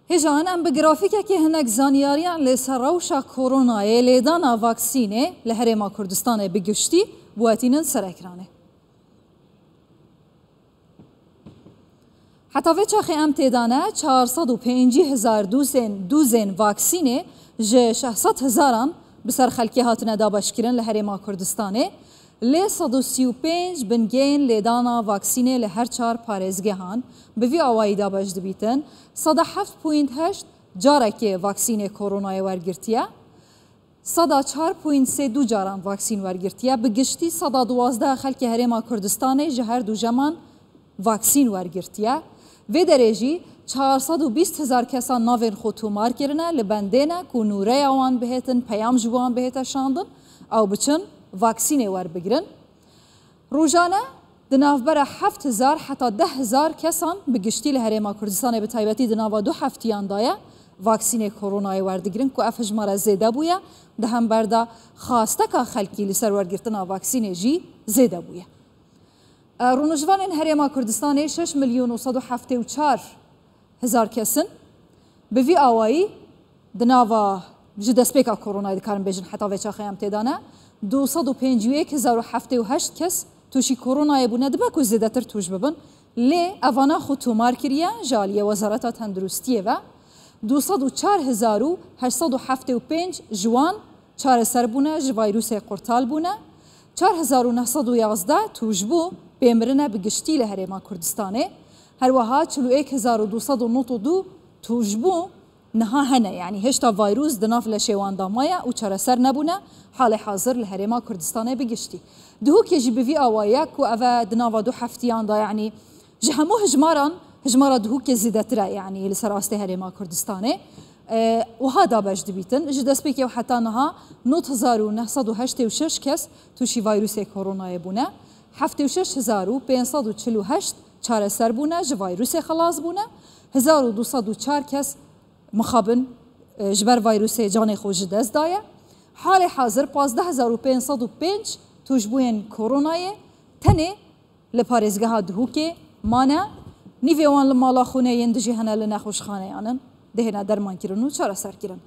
هجان ام بگرافیکه که هنگ زانیاریان لسروشا کورونای لیدانا واکسینه لهرما کردستان بگشتی بواتینن سرکرانه. حتی وچاخی ام تدانه 450,000 دوزن واکسینه جه 600,000 بسر خلکی هاتنه دابشکرن لهرما کردستانه لی 135 بنگین لیدانا واکسینه لهر 4 پارێزگەهان بوی آوائی دابش دبیتن 107.8 جارک واکسینه کورونای ورگرتیه 104.32 جاران واکسین ورگرتیه بگشتی 112 خلکی هرما کردستانه جهر دو جمان واکسین ورگرتیه و درجی 420,000 کسان ناوین خوتومار کرنه لبندینه که نوره آوان بهتن پیام جوان بهت شاندن او بچن واکسینه ور بگیرن روزانه دنافبر 7,000 حتی 10,000 کسان بگشتی لهرما کردستان به تایبتی دناوا 2 هفتیان دایه واکسینه کورونای وردگیرن که اف هجمارا زیده بویه ده هم برده خواسته که خلکی لسر ورگرتن واکسینه جی زیده بویه رونجوان این هرما کردستان 6,174,000 کسن به وی آوایی دناوا جدسپیکا کورونای دکارن بیجن حتی وچا خیام تیدانه 251,078 کس توشی کورونای بونه دبه که زیده تر توش ببن لی اوانا خود تومار کریه جالیه وزارت تندرستیه و 204,875 جوان چار سر بونه جوایروس قرطال بونه 4,911 توش بو بیمرنه بگشتی لهرما کردستانه هر وها 41,292 توش بو نها هنه يعني هشتا فيروس دناف لشيوان دامايا و چاره سر نبونه حال حاضر لهرما كردستانه بگشتي دهو كيجي بفي آوايا كو اوه دناوا 2 هفتيان دا يعني جهمو هجمارا دهو كي زيدتره يعني لسر آسته هرما كردستانه و هادا باش دبيتن جدس بيكي و حتى نها 9,986 كس توشي فيروس كورونا بونه 76,548 چاره سر بونه ج فيروس خلاص بونه 1,204 كس مخابن جبر فيروس جان خوش دست دايه حال حاضر 15,505 توجبوين كوروناي تنه لپاريزگاه دهوكي مانا نيفيوان لمالا خونه يندجي هنا لنخوش خانه يانن دهنا درمان كيرن و چاره سر كيرن